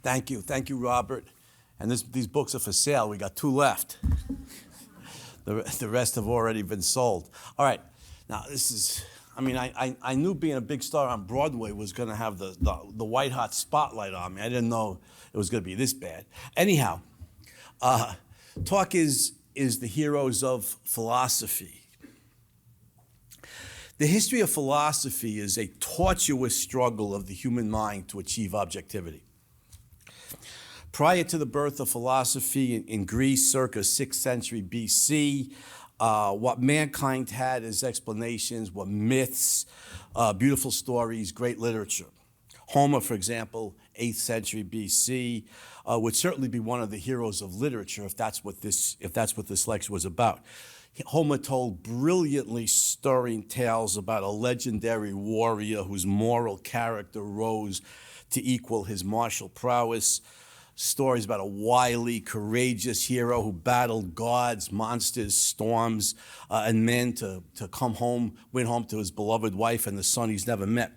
Thank you, Robert. And these books are for sale. We got 2 left. The rest have already been sold. All right, now this is, I knew being a big star on Broadway was going to have the white hot spotlight on me. I didn't know it was going to be this bad. Anyhow, talk is the heroes of philosophy. The history of philosophy is a tortuous struggle of the human mind to achieve objectivity. Prior to the birth of philosophy in Greece, circa 6th century BC, what mankind had as explanations were myths, beautiful stories, great literature. Homer, for example, 8th century BC, would certainly be one of the heroes of literature if that's what this lecture was about. Homer told brilliantly stirring tales about a legendary warrior whose moral character rose to equal his martial prowess. Stories about a wily, courageous hero who battled gods, monsters, storms, and men to win home to his beloved wife and the son he's never met.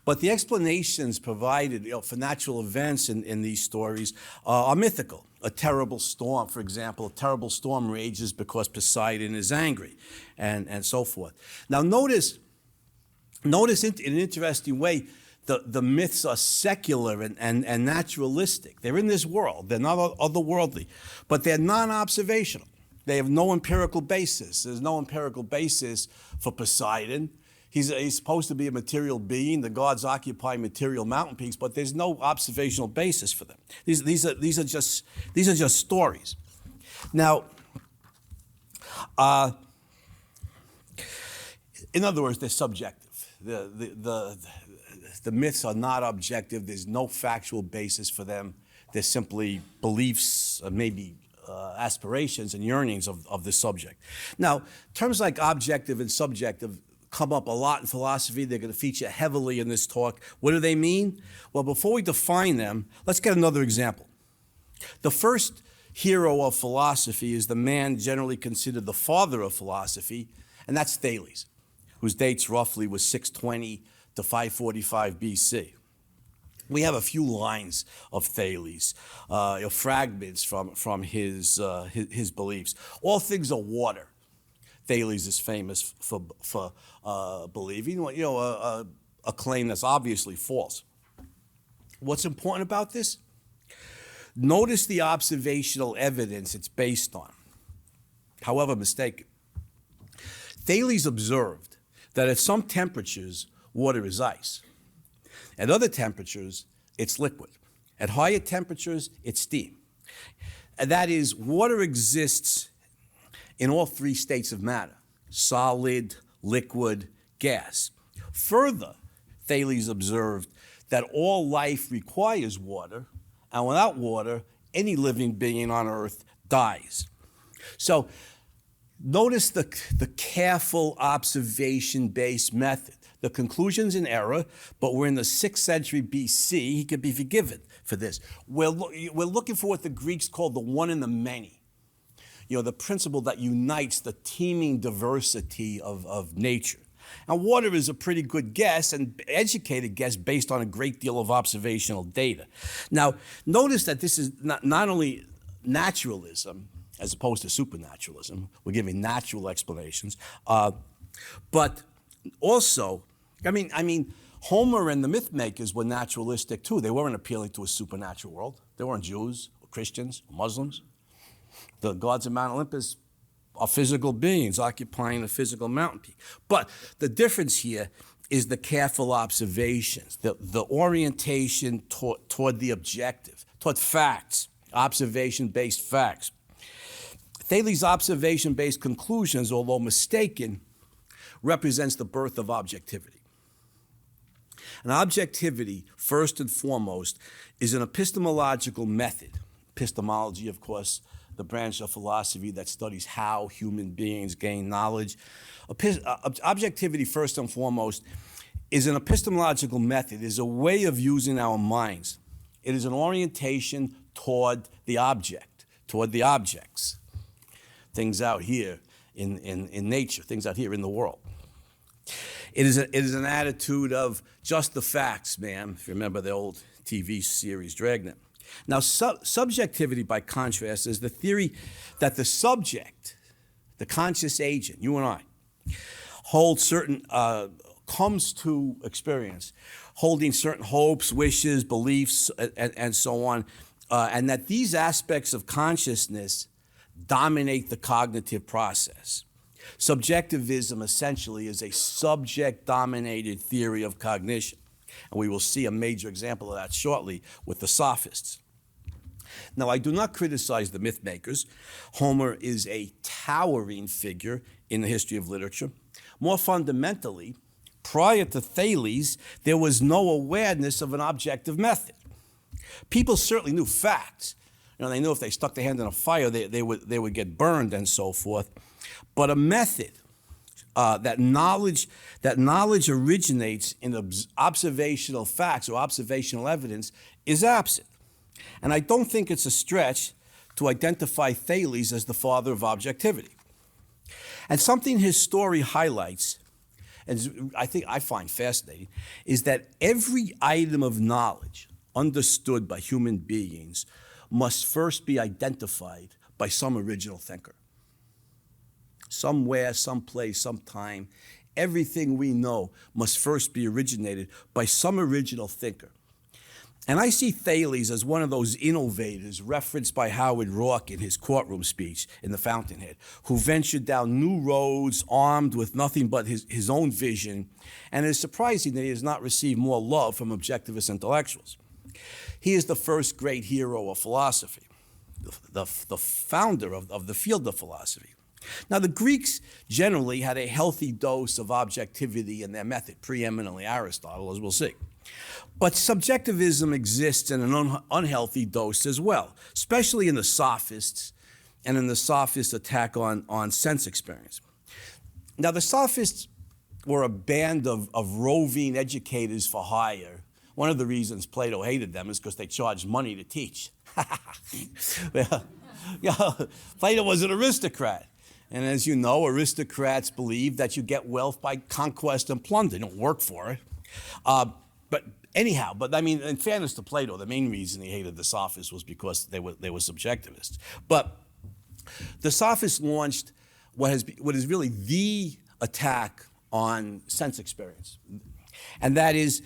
But the explanations provided for natural events in these stories are mythical. A terrible storm, for example, a terrible storm rages because Poseidon is angry, and so forth. Now notice in an interesting way, the myths are secular and naturalistic. They're in this world. They're not otherworldly, but they're non-observational. They have no empirical basis. There's no empirical basis for Poseidon. He's supposed to be a material being. The gods occupy material mountain peaks, but there's no observational basis for them. These are just stories. Now, in other words, they're subjective. The myths are not objective. There's no factual basis for them. They're simply beliefs, maybe aspirations and yearnings of the subject. Now, terms like objective and subjective come up a lot in philosophy. They're going to feature heavily in this talk. What do they mean? Well, before we define them, let's get another example. The first hero of philosophy is the man generally considered the father of philosophy, and that's Thales, whose dates roughly was 620 to 545 BC. We have a few lines of Thales, fragments from his beliefs. All things are water. Thales is famous for believing, a claim that's obviously false. What's important about this? Notice the observational evidence it's based on, however mistaken. Thales observed that at some temperatures, water is ice. At other temperatures, it's liquid. At higher temperatures, it's steam. And that is, water exists in all 3 states of matter: solid, liquid, gas. Further, Thales observed that all life requires water, and without water, any living being on Earth dies. So notice the careful observation-based method. The conclusion's in error, but we're in the 6th century BC. He could be forgiven for this. We're looking for what the Greeks called the one in the many. The principle that unites the teeming diversity of nature. Now, water is a pretty good guess, and educated guess based on a great deal of observational data. Now, notice that this is not only naturalism, as opposed to supernaturalism. We're giving natural explanations, but also, Homer and the myth makers were naturalistic too. They weren't appealing to a supernatural world. They weren't Jews or Christians or Muslims. The gods of Mount Olympus are physical beings occupying a physical mountain peak. But the difference here is the careful observations, the orientation toward the objective, toward facts, observation-based facts. Thales' observation-based conclusions, although mistaken, represents the birth of objectivity. And objectivity, first and foremost, is an epistemological method. Epistemology, of course, the branch of philosophy that studies how human beings gain knowledge. Objectivity, first and foremost, is an epistemological method, is a way of using our minds. It is an orientation toward the object, toward the objects. Things out here in nature, things out here in the world. It is an attitude of just the facts, ma'am, if you remember the old TV series Dragnet. Now, subjectivity, by contrast, is the theory that the subject, the conscious agent, you and I, holds certain, comes to experience, holding certain hopes, wishes, beliefs, and so on, and that these aspects of consciousness dominate the cognitive process. Subjectivism essentially is a subject-dominated theory of cognition, and we will see a major example of that shortly with the sophists. Now, I do not criticize the myth makers. Homer is a towering figure in the history of literature. More fundamentally, prior to Thales, there was no awareness of an objective method. People certainly knew facts. They knew if they stuck their hand in a fire, they would get burned and so forth. But a method, that knowledge originates in observational facts or observational evidence, is absent. And I don't think it's a stretch to identify Thales as the father of objectivity. And something his story highlights, and I find fascinating, is that every item of knowledge understood by human beings must first be identified by some original thinker. Somewhere, someplace, sometime, everything we know must first be originated by some original thinker. And I see Thales as one of those innovators referenced by Howard Roark in his courtroom speech in The Fountainhead, who ventured down new roads armed with nothing but his own vision, and it is surprising that he has not received more love from objectivist intellectuals. He is the first great hero of philosophy, the founder of the field of philosophy. Now, the Greeks generally had a healthy dose of objectivity in their method, preeminently Aristotle, as we'll see. But subjectivism exists in an unhealthy dose as well, especially in the sophists and in the sophist attack on sense experience. Now, the sophists were a band of roving educators for hire. One of the reasons Plato hated them is because they charged money to teach. Plato was an aristocrat. And as you know, aristocrats believe that you get wealth by conquest and plunder. You don't work for it. But I mean, in fairness to Plato, the main reason he hated the sophists was because they were subjectivists. But the sophists launched what is really the attack on sense experience. And that is,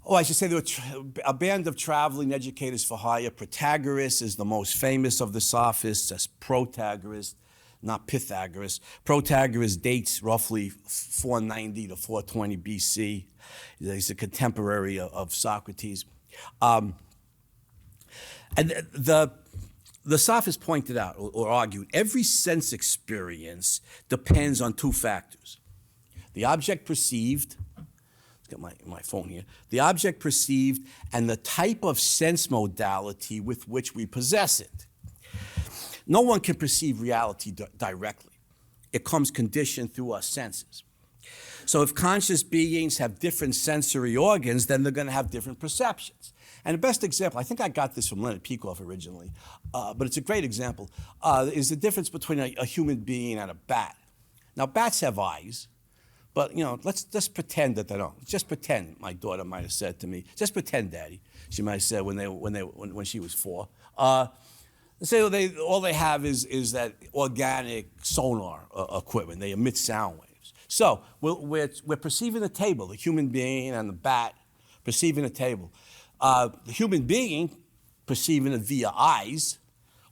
I should say there were a band of traveling educators for hire. Protagoras is the most famous of the sophists as Protagoras, not Pythagoras. Protagoras dates roughly 490 to 420 BC. He's a contemporary of Socrates. And the sophists pointed out or argued every sense experience depends on two factors. The object perceived, let's get my phone here, the object perceived and the type of sense modality with which we possess it. No one can perceive reality directly. It comes conditioned through our senses. So if conscious beings have different sensory organs, then they're going to have different perceptions. And the best example, I think I got this from Leonard Peikoff originally, but it's a great example, is the difference between a human being and a bat. Now, bats have eyes, but let's just pretend that they don't. Just pretend, my daughter might have said to me. Just pretend, Daddy, she might have said when she was 4. Say all they have is that organic sonar equipment. They emit sound waves. So we're perceiving a table, the human being and the bat perceiving a table. The human being perceiving it via eyes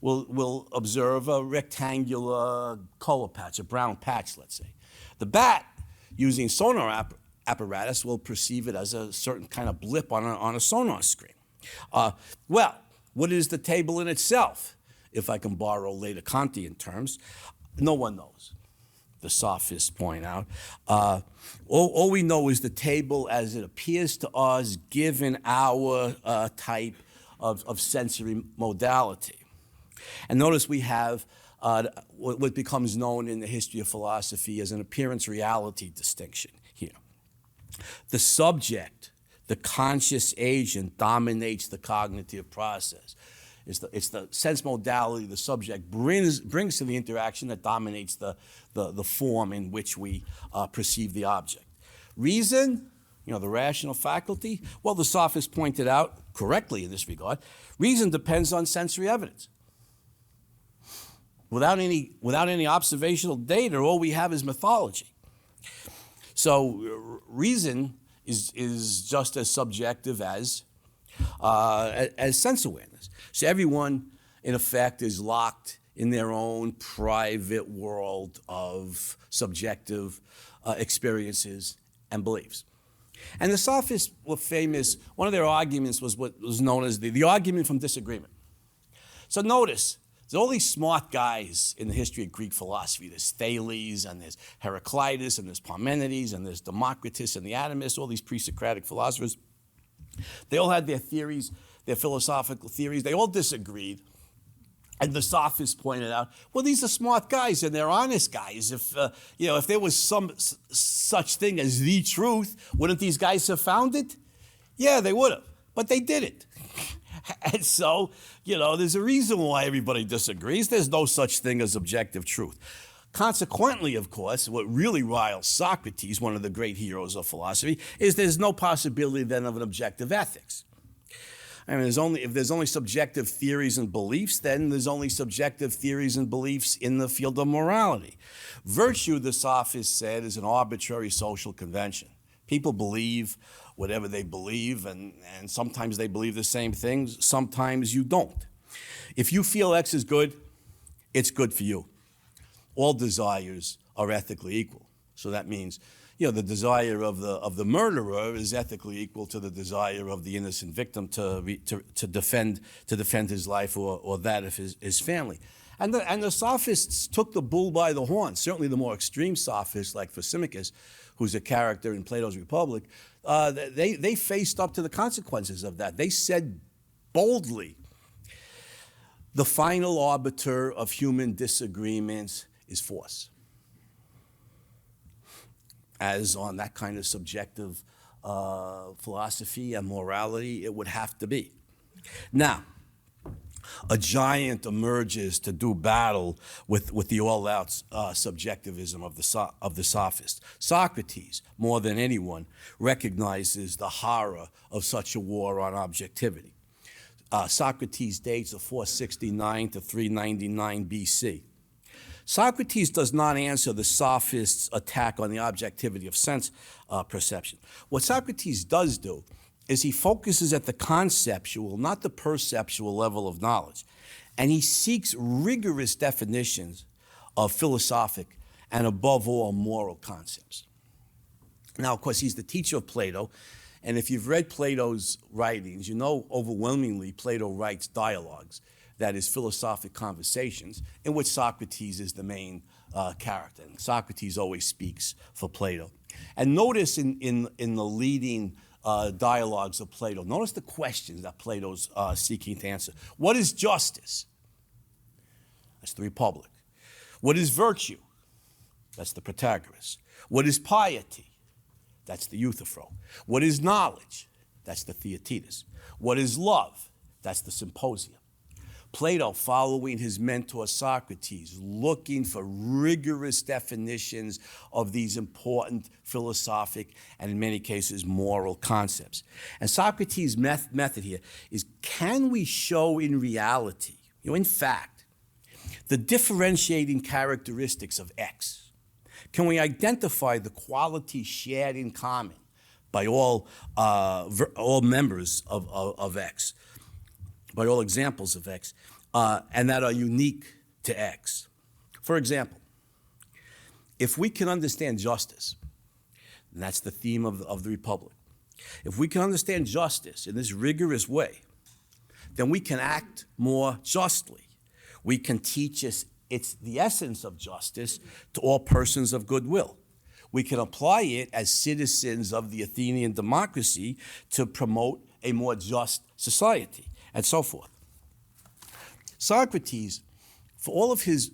will observe a rectangular color patch, a brown patch, let's say. The bat, using sonar apparatus, will perceive it as a certain kind of blip on a sonar screen. What is the table in itself? If I can borrow later Kantian terms, no one knows, the sophists point out. All we know is the table as it appears to us given our type of sensory modality. And notice we have what becomes known in the history of philosophy as an appearance-reality distinction here. The subject, the conscious agent, dominates the cognitive process. It's the sense modality the subject brings to the interaction that dominates the form in which we perceive the object. Reason the rational faculty? Well, the sophists pointed out, correctly in this regard, reason depends on sensory evidence. Without any observational data, all we have is mythology. So reason is just as subjective as sense awareness. So everyone, in effect, is locked in their own private world of subjective experiences and beliefs. And the sophists were famous. One of their arguments was what was known as the argument from disagreement. So notice, there's all these smart guys in the history of Greek philosophy. There's Thales, and there's Heraclitus, and there's Parmenides, and there's Democritus, and the atomists, all these pre-Socratic philosophers. They all had their theories, their philosophical theories. They all disagreed. And the sophists pointed out, well, these are smart guys, and they're honest guys. If there was some such thing as the truth, wouldn't these guys have found it? Yeah, they would have, but they didn't. And so, there's a reason why everybody disagrees. There's no such thing as objective truth. Consequently, of course, what really riles Socrates, one of the great heroes of philosophy, is there's no possibility then of an objective ethics. I mean, if there's only subjective theories and beliefs, then there's only subjective theories and beliefs in the field of morality. Virtue, the sophists said, is an arbitrary social convention. People believe whatever they believe, and sometimes they believe the same things, sometimes you don't. If you feel X is good, it's good for you. All desires are ethically equal. So that means, the desire of the murderer is ethically equal to the desire of the innocent victim to defend his life or that of his family. And the sophists took the bull by the horn. Certainly the more extreme sophists, like Thrasymachus, who's a character in Plato's Republic, they faced up to the consequences of that. They said boldly, the final arbiter of human disagreements is force. As on that kind of subjective philosophy and morality, it would have to be. Now, a giant emerges to do battle with the all-out subjectivism of the sophists. Socrates, more than anyone, recognizes the horror of such a war on objectivity. Socrates dates of 469 to 399 BC. Socrates does not answer the sophists' attack on the objectivity of sense perception. What Socrates does do is he focuses at the conceptual, not the perceptual level of knowledge. And he seeks rigorous definitions of philosophic and, above all, moral concepts. Now, of course, he's the teacher of Plato. And if you've read Plato's writings, overwhelmingly Plato writes dialogues, that is, philosophic conversations, in which Socrates is the main character. And Socrates always speaks for Plato. And notice in the leading dialogues of Plato, notice the questions that Plato's seeking to answer. What is justice? That's the Republic. What is virtue? That's the Protagoras. What is piety? That's the Euthyphro. What is knowledge? That's the Theaetetus. What is love? That's the Symposium. Plato, following his mentor Socrates, looking for rigorous definitions of these important philosophic and, in many cases, moral concepts. And Socrates' method here is, can we show in reality, in fact, the differentiating characteristics of X? Can we identify the qualities shared in common by all members of X? By all examples of X, and that are unique to X. For example, if we can understand justice, and that's the theme of the Republic, if we can understand justice in this rigorous way, then we can act more justly. We can teach us it's the essence of justice to all persons of goodwill. We can apply it as citizens of the Athenian democracy to promote a more just society, and so forth. Socrates, for all of his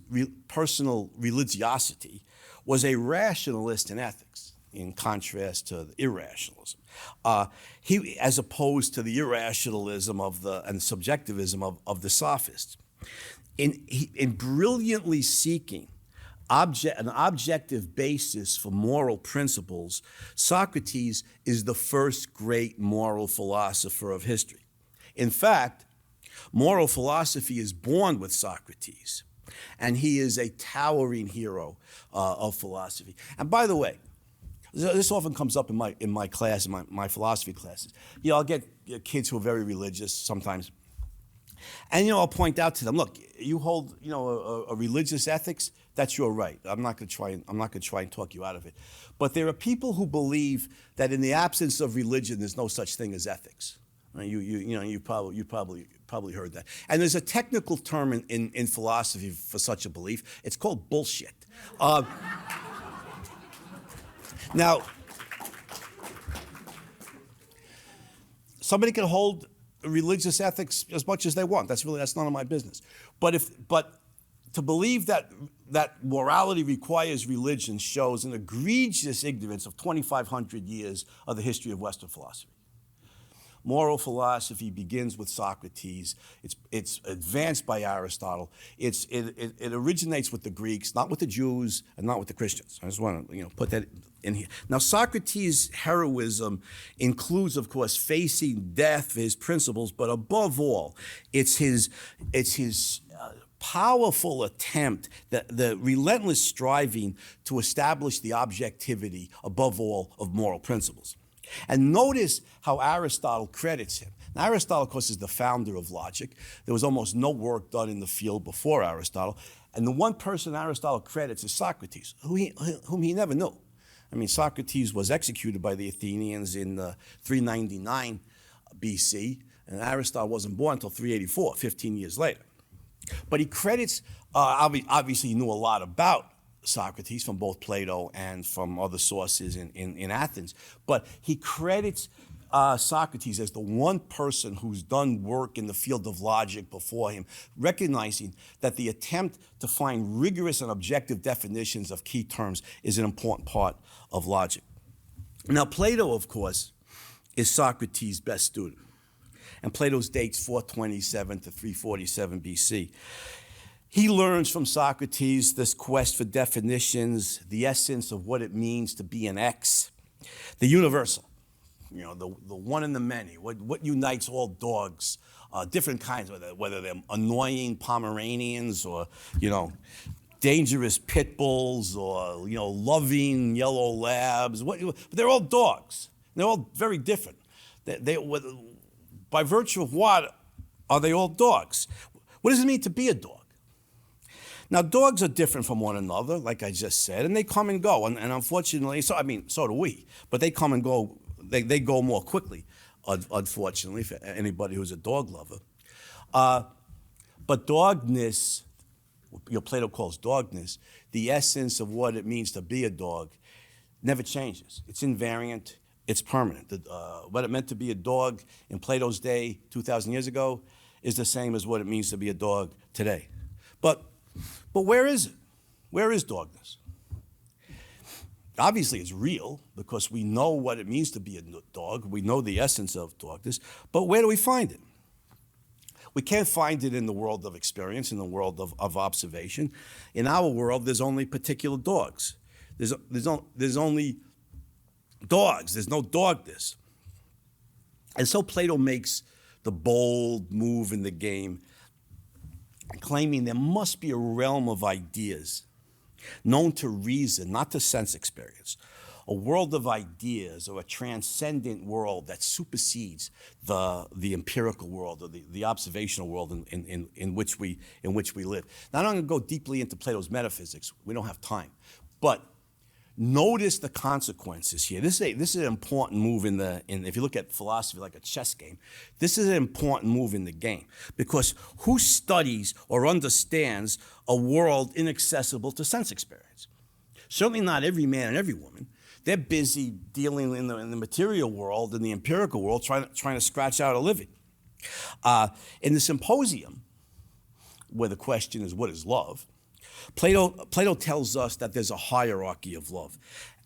personal religiosity, was a rationalist in ethics, in contrast to the irrationalism. As opposed to the irrationalism and subjectivism of the sophists. In brilliantly seeking an objective basis for moral principles, Socrates is the first great moral philosopher of history. In fact, moral philosophy is born with Socrates, and he is a towering hero of philosophy. And by the way, this often comes up in my class, in my philosophy classes. I'll get kids who are very religious sometimes, and I'll point out to them, look, you hold a religious ethics. That's your right. I'm not going to try and talk you out of it. But there are people who believe that in the absence of religion, there's no such thing as ethics. You probably heard that. And there's a technical term in philosophy for such a belief. It's called bullshit. Now, somebody can hold religious ethics as much as they want. That's none of my business. But to believe that morality requires religion shows an egregious ignorance of 2,500 years of the history of Western philosophy. Moral philosophy begins with Socrates. It's advanced by Aristotle. It originates with the Greeks, not with the Jews and not with the Christians. I just want to put that in here. Now, Socrates' heroism includes, of course, facing death for his principles, but above all, it's his powerful attempt, the relentless striving to establish the objectivity, above all, of moral principles. And notice how Aristotle credits him. Now, Aristotle, of course, is the founder of logic. There was almost no work done in the field before Aristotle. And the one person Aristotle credits is Socrates, whom he never knew. I mean, Socrates was executed by the Athenians in 399 BC, and Aristotle wasn't born until 384, 15 years later. But he credits, obviously he knew a lot about Socrates from both Plato and from other sources in Athens. But he credits Socrates as the one person who's done work in the field of logic before him, recognizing that the attempt to find rigorous and objective definitions of key terms is an important part of logic. Now, Plato, of course, is Socrates' best student. And Plato's dates 427 to 347 BC. He learns from Socrates this quest for definitions, the essence of what it means to be an X, the universal, the one in the many, what unites all dogs, different kinds, whether they're annoying Pomeranians or, dangerous pit bulls or, loving yellow labs. But they're all dogs. They're all very different. By virtue of what are they all dogs? What does it mean to be a dog? Now, dogs are different from one another, like I just said, and they come and go. And unfortunately, so do we. But they come and go. They go more quickly, unfortunately, for anybody who's a dog lover. But dogness, Plato calls dogness, the essence of what it means to be a dog, never changes. It's invariant. It's permanent. What it meant to be a dog in Plato's day, 2,000 years ago, is the same as what it means to be a dog today. But where is it? Where is dogness? Obviously, it's real because we know what it means to be a dog. We know the essence of dogness. But where do we find it? We can't find it in the world of experience, in the world of observation. In our world, there's only particular dogs. There's only dogs. There's no dogness. And so Plato makes the bold move in the game, claiming there must be a realm of ideas known to reason, not to sense experience, a world of ideas or a transcendent world that supersedes the empirical world or the observational world in which we live. Now, I'm not going to go deeply into Plato's metaphysics. We don't have time. But notice the consequences here. This is an important move if you look at philosophy like a chess game, this is an important move in the game. Because who studies or understands a world inaccessible to sense experience? Certainly not every man and every woman. They're busy dealing in the material world, in the empirical world, trying to scratch out a living. In the symposium, where the question is, what is love? Plato tells us that there's a hierarchy of love.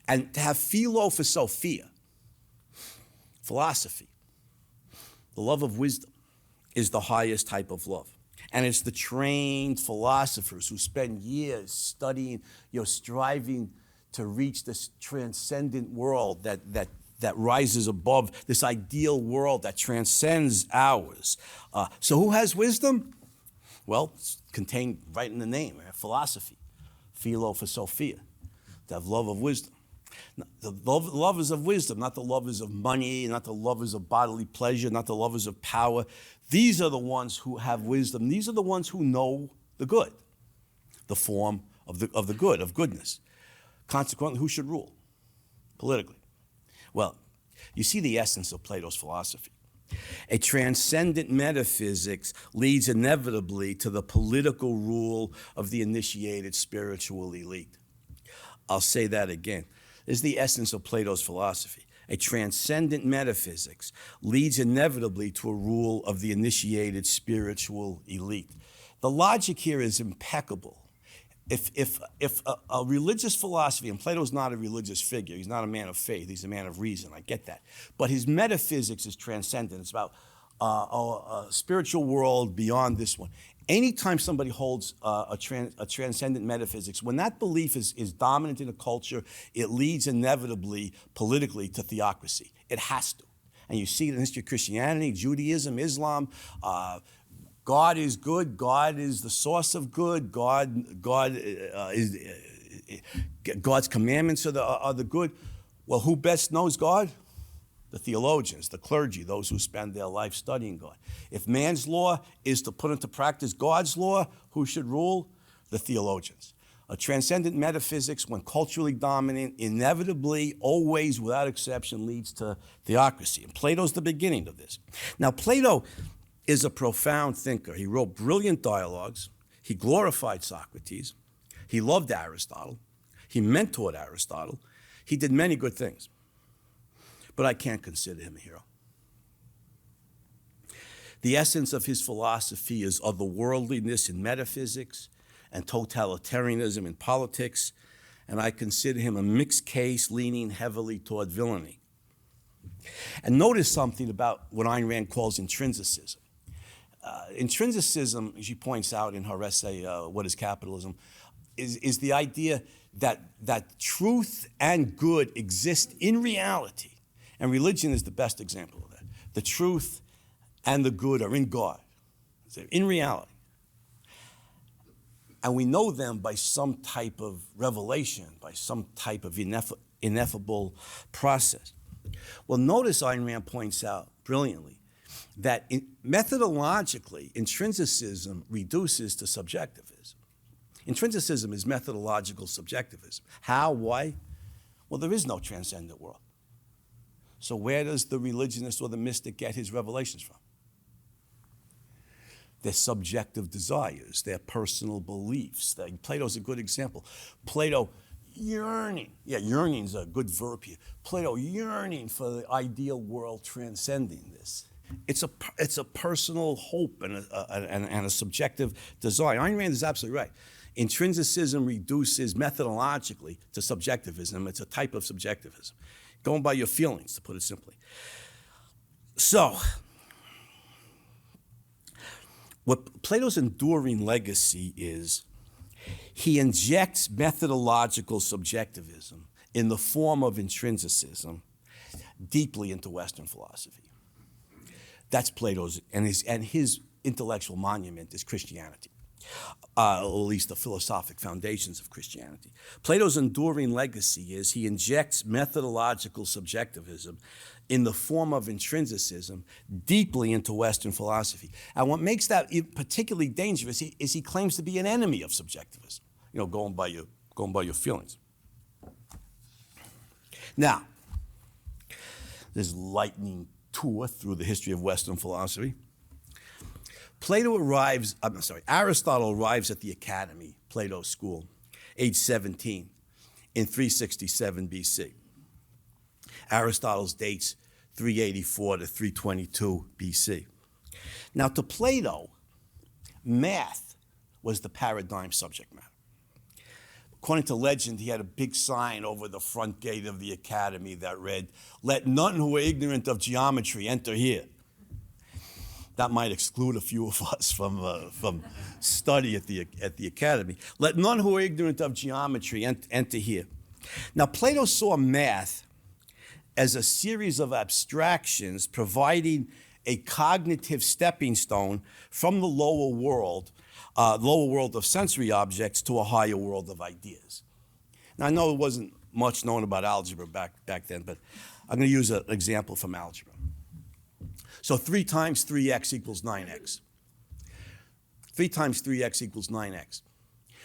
And to have philo for Sophia, philosophy, the love of wisdom, is the highest type of love. And it's the trained philosophers who spend years studying, striving to reach this transcendent world that rises above this ideal world that transcends ours. So who has wisdom? Well, it's contained right in the name, philosophy, philosophia, to have love of wisdom. The lovers of wisdom, not the lovers of money, not the lovers of bodily pleasure, not the lovers of power. These are the ones who have wisdom. These are the ones who know the good, the form of the good, of goodness. Consequently, who should rule politically? Well, you see the essence of Plato's philosophy. A transcendent metaphysics leads inevitably to the political rule of the initiated spiritual elite. I'll say that again. This is the essence of Plato's philosophy. A transcendent metaphysics leads inevitably to a rule of the initiated spiritual elite. The logic here is impeccable. If a religious philosophy, and Plato's not a religious figure, he's not a man of faith, he's a man of reason, I get that. But his metaphysics is transcendent. It's about a spiritual world beyond this one. Anytime somebody holds a transcendent metaphysics, when that belief is dominant in a culture, it leads inevitably politically to theocracy. It has to. And you see it in the history of Christianity, Judaism, Islam. God is good. God is the source of good. God's commandments are the good. Well, who best knows God? The theologians, the clergy, those who spend their life studying God. If man's law is to put into practice God's law, who should rule? The theologians. A transcendent metaphysics, when culturally dominant, inevitably, always, without exception, leads to theocracy. And Plato's the beginning of this. Now, Plato is a profound thinker. He wrote brilliant dialogues. He glorified Socrates. He loved Aristotle. He mentored Aristotle. He did many good things. But I can't consider him a hero. The essence of his philosophy is otherworldliness in metaphysics and totalitarianism in politics, and I consider him a mixed case leaning heavily toward villainy. And notice something about what Ayn Rand calls intrinsicism. Intrinsicism, as she points out in her essay, What is Capitalism, is the idea that truth and good exist in reality. And religion is the best example of that. The truth and the good are in God. They're in reality. And we know them by some type of revelation, by some type of ineffable process. Well, notice Ayn Rand points out brilliantly that methodologically, intrinsicism reduces to subjectivism. Intrinsicism is methodological subjectivism. How? Why? Well, there is no transcendent world. So where does the religionist or the mystic get his revelations from? Their subjective desires, their personal beliefs. Plato's a good example. Plato yearning. Yeah, yearning's a good verb here. Plato yearning for the ideal world transcending this. It's a personal hope and a subjective desire. Ayn Rand is absolutely right. Intrinsicism reduces methodologically to subjectivism. It's a type of subjectivism. Going by your feelings, to put it simply. So, what Plato's enduring legacy is, he injects methodological subjectivism in the form of intrinsicism deeply into Western philosophy. That's Plato's, and his intellectual monument is Christianity, or at least the philosophic foundations of Christianity. Plato's enduring legacy is he injects methodological subjectivism in the form of intrinsicism deeply into Western philosophy. And what makes that particularly dangerous is he claims to be an enemy of subjectivism, going by your feelings. Now, this lightning tour through the history of Western philosophy. Aristotle arrives at the academy, Plato's school, age 17, in 367 BC. Aristotle's dates 384 to 322 BC. Now, to Plato, math was the paradigm subject matter. According to legend, he had a big sign over the front gate of the academy that read, "Let none who are ignorant of geometry enter here." That might exclude a few of us from study at the academy. Let none who are ignorant of geometry enter here. Now, Plato saw math as a series of abstractions providing a cognitive stepping stone from the lower world of sensory objects to a higher world of ideas. Now, I know it wasn't much known about algebra back then, but I'm going to use an example from algebra. So 3 times 3x equals 9x. 3 times 3x equals 9x.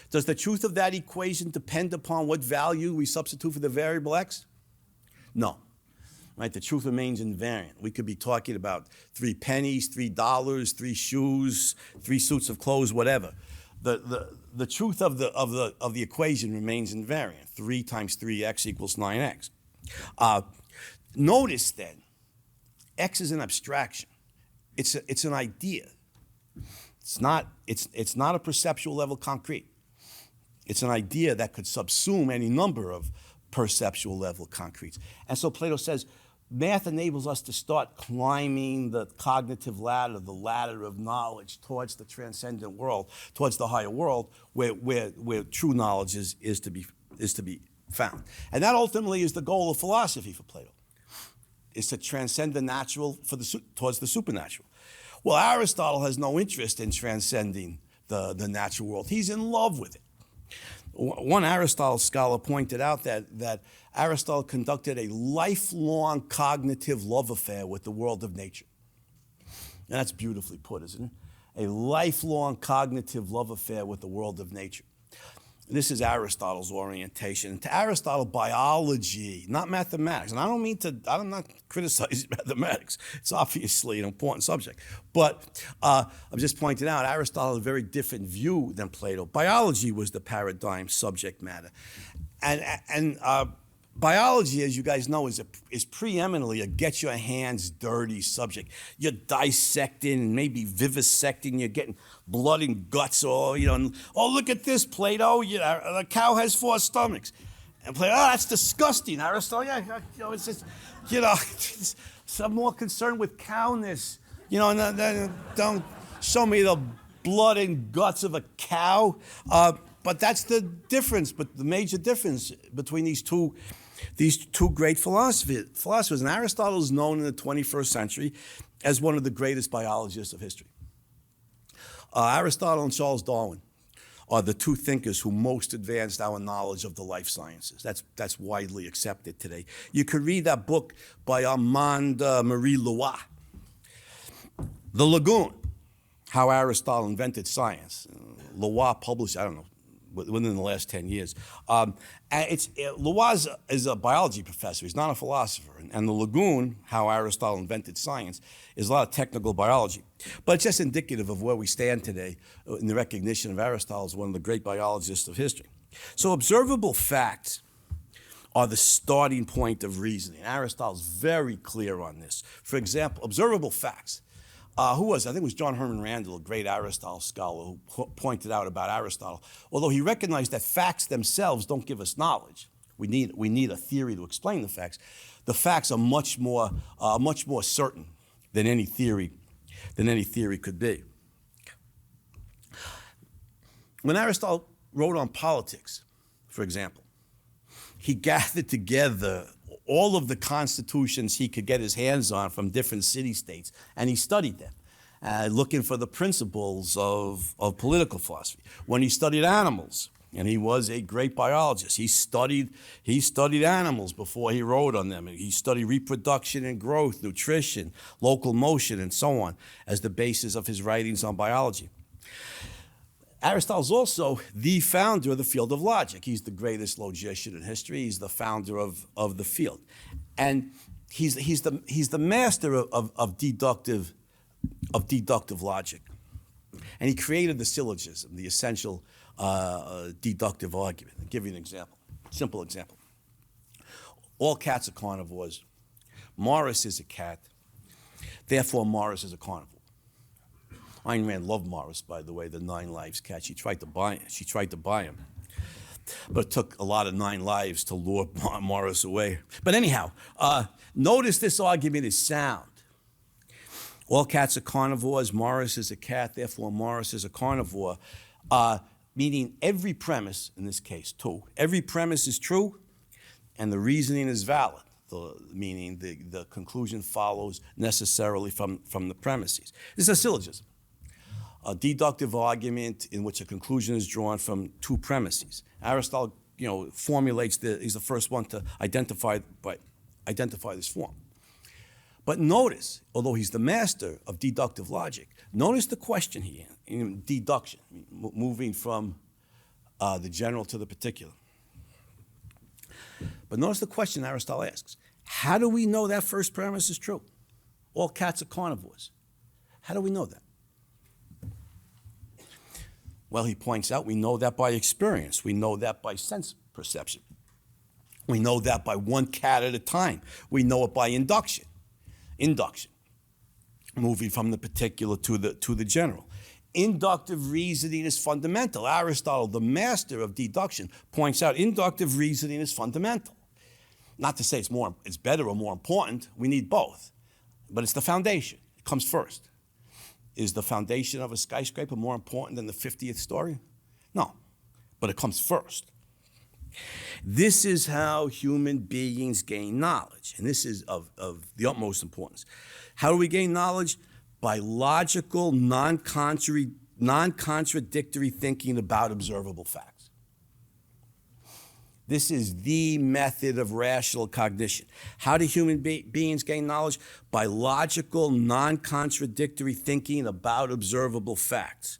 Does the truth of that equation depend upon what value we substitute for the variable x? No. Right? The truth remains invariant. We could be talking about 3 pennies, $3, 3 shoes, 3 suits of clothes, whatever. The truth of the equation remains invariant. 3 times 3x equals 9x. Notice then, x is an abstraction. It's an idea. It's not a perceptual level concrete. It's an idea that could subsume any number of perceptual level concretes. And so Plato says, math enables us to start climbing the cognitive ladder, the ladder of knowledge towards the transcendent world, towards the higher world, where true knowledge is to be found. And that ultimately is the goal of philosophy for Plato, is to transcend the natural towards the supernatural. Well, Aristotle has no interest in transcending the natural world. He's in love with it. One Aristotle scholar pointed out that Aristotle conducted a lifelong cognitive love affair with the world of nature. And that's beautifully put, isn't it? A lifelong cognitive love affair with the world of nature. This is Aristotle's orientation. To Aristotle, biology, not mathematics, and I'm not criticizing mathematics. It's obviously an important subject. But I'm just pointing out, Aristotle had a very different view than Plato. Biology was the paradigm subject matter. And biology, as you guys know, is preeminently a get your hands dirty subject. You're dissecting and maybe vivisecting. You're getting blood and guts. Or look at this, Plato. The cow has 4 stomachs. And Plato, that's disgusting, Aristotle. Yeah, it's just, I'm more concerned with cowness. Don't show me the blood and guts of a cow. But that's the difference, but the major difference between these two great philosophers. And Aristotle is known in the 21st century as one of the greatest biologists of history. Aristotle and Charles Darwin are the 2 thinkers who most advanced our knowledge of the life sciences. That's widely accepted today. You could read that book by Armand Marie Lois, The Lagoon, How Aristotle Invented Science. Lois published, I don't know, within the last 10 years. Lois is a biology professor. He's not a philosopher. And The Lagoon, How Aristotle Invented Science, is a lot of technical biology. But it's just indicative of where we stand today in the recognition of Aristotle as one of the great biologists of history. So observable facts are the starting point of reasoning. Aristotle's very clear on this. For example, observable facts. I think it was John Herman Randall, a great Aristotle scholar, who pointed out about Aristotle. Although he recognized that facts themselves don't give us knowledge, we need a theory to explain the facts. The facts are much more certain than any theory could be. When Aristotle wrote on politics, for example, he gathered together all of the constitutions he could get his hands on from different city-states, and he studied them, looking for the principles of political philosophy. When he studied animals, and he was a great biologist, he studied animals before he wrote on them. He studied reproduction and growth, nutrition, local motion, and so on, as the basis of his writings on biology. Aristotle's also the founder of the field of logic. He's the greatest logician in history. He's the founder of the field. And he's the master of deductive logic. And he created the syllogism, the essential deductive argument. I'll give you an example, simple example. All cats are carnivores. Morris is a cat. Therefore, Morris is a carnivore. Ayn Rand loved Morris, by the way, the 9 Lives cat. She tried to buy him. But it took a lot of 9 lives to lure Morris away. But anyhow, notice this argument is sound. All cats are carnivores. Morris is a cat, therefore Morris is a carnivore. Meaning every premise, in this case too, every premise is true and the reasoning is valid. Meaning the conclusion follows necessarily from the premises. This is a syllogism, a deductive argument in which a conclusion is drawn from two premises. Aristotle, formulates he's the first one to identify this form. But notice, although he's the master of deductive logic, notice the question here in deduction, moving from the general to the particular. But notice the question Aristotle asks. How do we know that first premise is true? All cats are carnivores. How do we know that? Well, he points out we know that by experience. We know that by sense perception. We know that by one cat at a time. We know it by induction. Moving from the particular to the general. Inductive reasoning is fundamental. Aristotle, the master of deduction, points out inductive reasoning is fundamental. Not to say it's better or more important. We need both. But it's the foundation. It comes first. Is the foundation of a skyscraper more important than the 50th story? No. But it comes first. This is how human beings gain knowledge. And this is of the utmost importance. How do we gain knowledge? By logical, non-contradictory thinking about observable facts. This is the method of rational cognition. How do human beings gain knowledge? By logical, non-contradictory thinking about observable facts.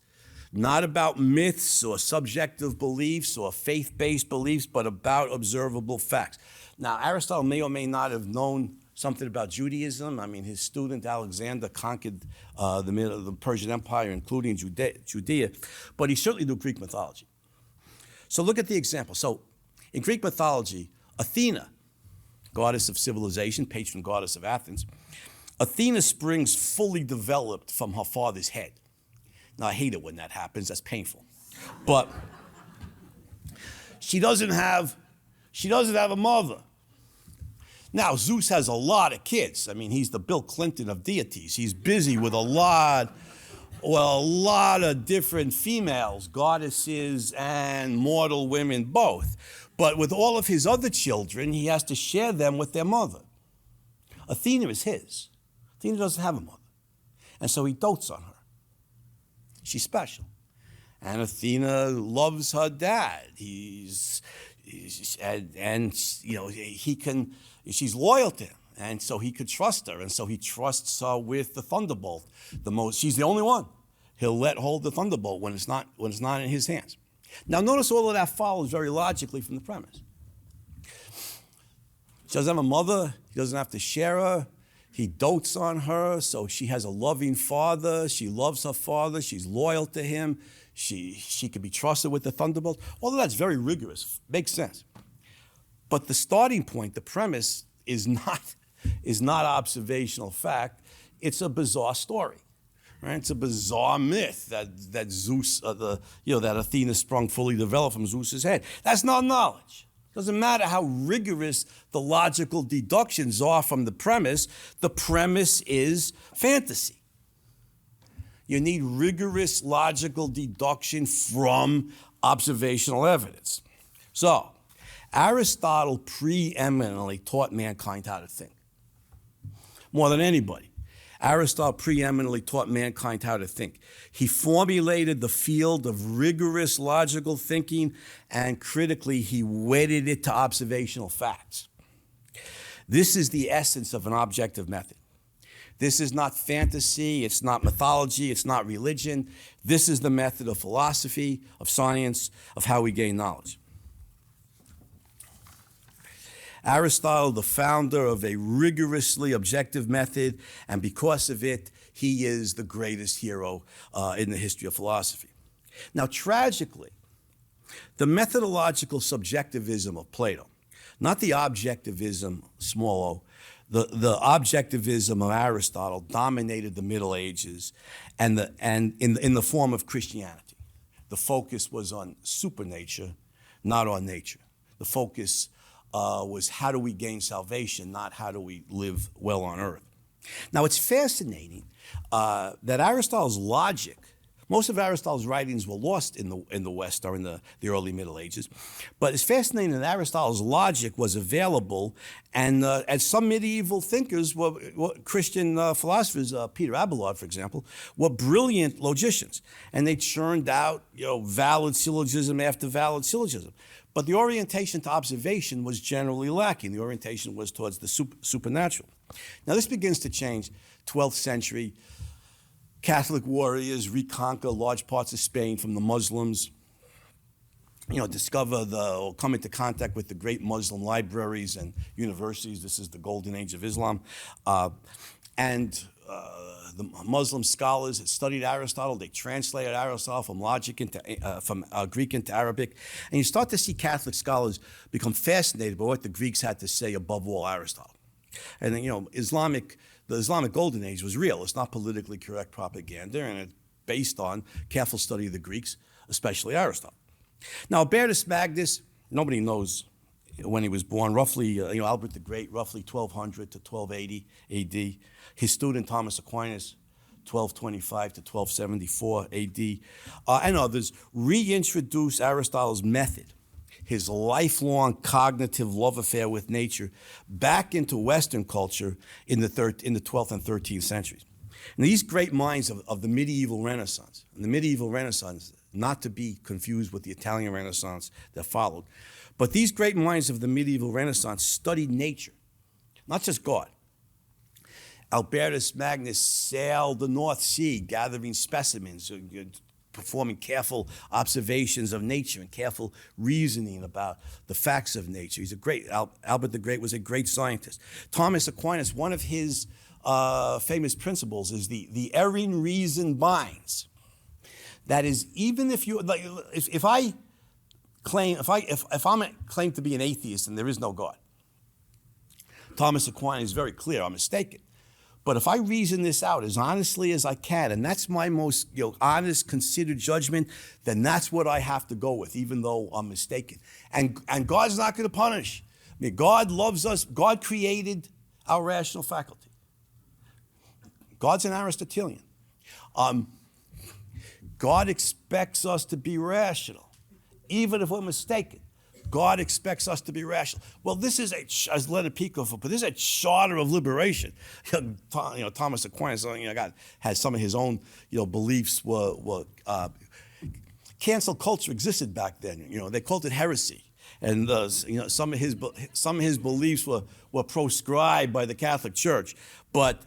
Not about myths or subjective beliefs or faith-based beliefs, but about observable facts. Now, Aristotle may or may not have known something about Judaism. I mean, his student Alexander conquered the Persian Empire, including Judea, but he certainly knew Greek mythology. So look at the example. So in Greek mythology, Athena, goddess of civilization, patron goddess of Athens, Athena springs fully developed from her father's head. Now, I hate it when that happens. That's painful. But she doesn't have a mother. Now, Zeus has a lot of kids. I mean, he's the Bill Clinton of deities. He's busy with a lot of different females, goddesses and mortal women both. But with all of his other children, he has to share them with their mother. Athena is his. Athena doesn't have a mother. And so he dotes on her. She's special. And Athena loves her dad. She's loyal to him. And so he could trust her. And so he trusts her with the thunderbolt. She's the only one he'll let hold the thunderbolt when it's not in his hands. Now notice all of that follows very logically from the premise. She doesn't have a mother. He doesn't have to share her. He dotes on her, so she has a loving father. She loves her father. She's loyal to him. She can be trusted with the thunderbolt. All of that's very rigorous. Makes sense. But the starting point, the premise, is not observational fact. It's a bizarre story. Right? It's a bizarre myth that Zeus, that Athena sprung fully developed from Zeus's head. That's not knowledge. Doesn't matter how rigorous the logical deductions are from the premise is fantasy. You need rigorous logical deduction from observational evidence. So, Aristotle preeminently taught mankind how to think. More than anybody. Aristotle preeminently taught mankind how to think. He formulated the field of rigorous logical thinking, and critically, he wedded it to observational facts. This is the essence of an objective method. This is not fantasy, it's not mythology, it's not religion. This is the method of philosophy, of science, of how we gain knowledge. Aristotle, the founder of a rigorously objective method, and because of it, he is the greatest hero in the history of philosophy. Now, tragically, the methodological subjectivism of Plato, not the objectivism, small o, the objectivism of Aristotle dominated the Middle Ages and in the form of Christianity. The focus was on supernature, not on nature. The focus was how do we gain salvation, not how do we live well on earth. Now, it's fascinating that Aristotle's logic, most of Aristotle's writings were lost in the West or in the early Middle Ages, but it's fascinating that Aristotle's logic was available, and as some medieval thinkers, Christian philosophers, Peter Abelard, for example, were brilliant logicians, and they churned out valid syllogism after valid syllogism. But the orientation to observation was generally lacking. The orientation was towards the supernatural. Now, this begins to change. 12th century, Catholic warriors reconquer large parts of Spain from the Muslims, discover or come into contact with the great Muslim libraries and universities. This is the golden age of Islam. And the Muslim scholars had studied Aristotle. They translated Aristotle from Greek into Arabic. And you start to see Catholic scholars become fascinated by what the Greeks had to say, above all Aristotle. And then, the Islamic Golden Age was real. It's not politically correct propaganda, and it's based on careful study of the Greeks, especially Aristotle. Now, Albertus Magnus, nobody knows when he was born, roughly, Albert the Great, roughly 1200 to 1280 AD. His student, Thomas Aquinas, 1225 to 1274 AD. And others reintroduce Aristotle's method, his lifelong cognitive love affair with nature, back into Western culture in the 12th and 13th centuries. And these great minds of the medieval Renaissance, not to be confused with the Italian Renaissance that followed, but these great minds of the medieval Renaissance studied nature, not just God. Albertus Magnus sailed the North Sea, gathering specimens, performing careful observations of nature and careful reasoning about the facts of nature. Albert the Great was a great scientist. Thomas Aquinas, one of his famous principles is the erring reason binds. That is, even if you, if I'm claimed to be an atheist and there is no God, Thomas Aquinas is very clear, I'm mistaken. But if I reason this out as honestly as I can, and that's my most honest, considered judgment, then that's what I have to go with, even though I'm mistaken. And God's not going to punish. I mean, God loves us. God created our rational faculty. God's an Aristotelian. God expects us to be rational, even if we're mistaken. God expects us to be rational. Well, this is as Leonard Peikoff put, this is a charter of liberation. Thomas Aquinas, has some of his own, beliefs cancel culture existed back then. They called it heresy, and some of his beliefs were proscribed by the Catholic Church. But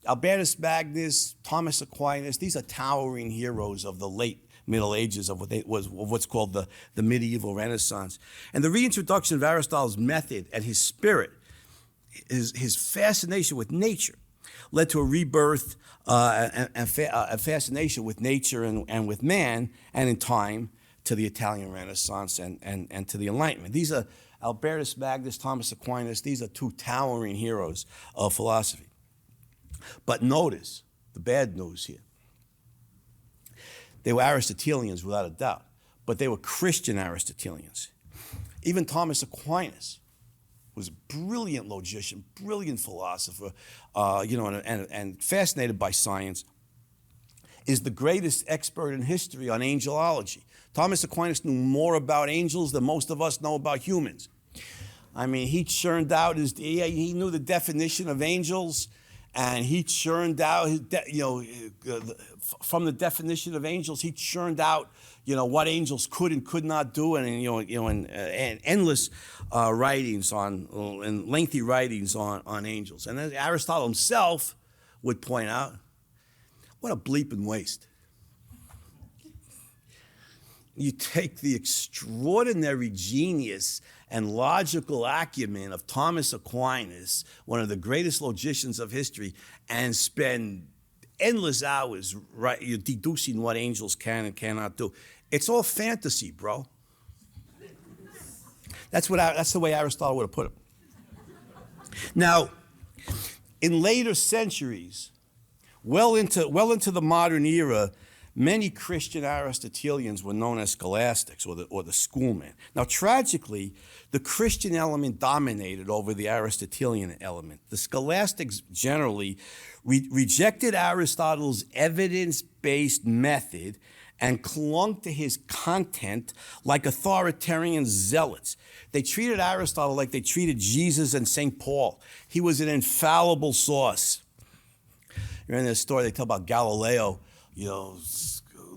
Albertus Magnus, Thomas Aquinas, these are towering heroes of the late Middle Ages, of what's called the medieval Renaissance. And the reintroduction of Aristotle's method and his spirit, his fascination with nature, led to a rebirth and fascination with nature and with man, and in time to the Italian Renaissance and to the Enlightenment. These are Albertus Magnus, Thomas Aquinas. These are two towering heroes of philosophy. But notice the bad news here. They were Aristotelians without a doubt, but they were Christian Aristotelians. Even Thomas Aquinas was a brilliant logician, brilliant philosopher, and fascinated by science, is the greatest expert in history on angelology. Thomas Aquinas knew more about angels than most of us know about humans. I mean, he churned out he knew the definition of angels. And he churned out, from the definition of angels, he churned out, what angels could and could not do, and endless writings and lengthy writings on angels. And then Aristotle himself would point out, what a bleeping waste. You take the extraordinary genius and logical acumen of Thomas Aquinas, one of the greatest logicians of history, and spend endless hours deducing what angels can and cannot do. It's all fantasy, bro. That's the way Aristotle would have put it. Now, in later centuries, well into the modern era, many Christian Aristotelians were known as scholastics, or the schoolmen. Now, tragically, the Christian element dominated over the Aristotelian element. The scholastics generally rejected Aristotle's evidence-based method and clung to his content like authoritarian zealots. They treated Aristotle like they treated Jesus and St. Paul. He was an infallible source. In this story, they tell about Galileo, who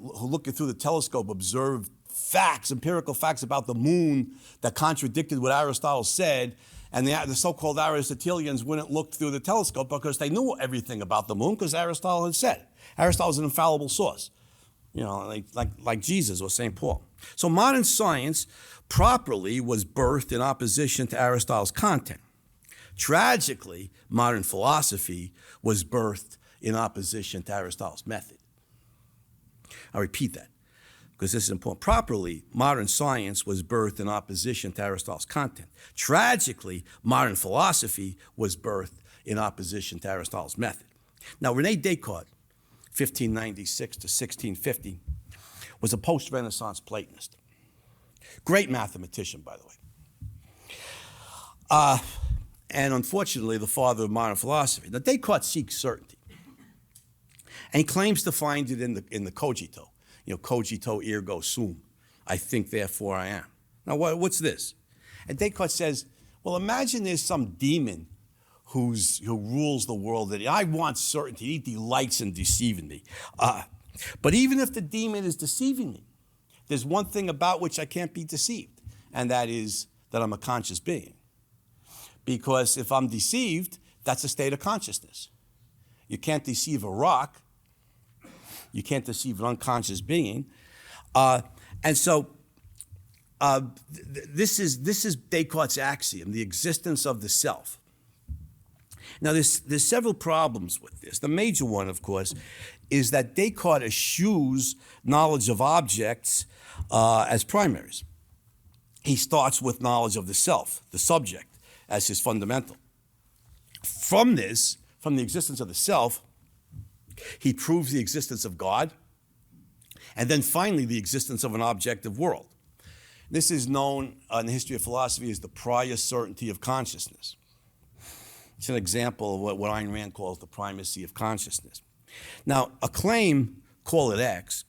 looking through the telescope observed facts, empirical facts about the moon that contradicted what Aristotle said, and the so-called Aristotelians wouldn't look through the telescope because they knew everything about the moon because Aristotle had said it. Aristotle's an infallible source, like Jesus or St. Paul. So modern science properly was birthed in opposition to Aristotle's content. Tragically, modern philosophy was birthed in opposition to Aristotle's method. I repeat that because this is important. Properly, modern science was birthed in opposition to Aristotle's content. Tragically, modern philosophy was birthed in opposition to Aristotle's method. Now, René Descartes, 1596 to 1650, was a post-Renaissance Platonist. Great mathematician, by the way. And unfortunately, the father of modern philosophy. Now, Descartes seeks certainty. And he claims to find it in the cogito. Cogito ergo sum. I think, therefore I am. Now, what's this? And Descartes says, well, imagine there's some demon who rules the world. That I want certainty. He delights in deceiving me. But even if the demon is deceiving me, there's one thing about which I can't be deceived, and that is that I'm a conscious being. Because if I'm deceived, that's a state of consciousness. You can't deceive a rock. You can't deceive an unconscious being. And so this is Descartes' axiom, the existence of the self. Now, there's several problems with this. The major one, of course, is that Descartes eschews knowledge of objects as primaries. He starts with knowledge of the self, the subject, as his fundamental. From the existence of the self, he proves the existence of God, and then finally the existence of an objective world. This is known in the history of philosophy as the prior certainty of consciousness. It's an example of what Ayn Rand calls the primacy of consciousness. Now, a claim, call it X,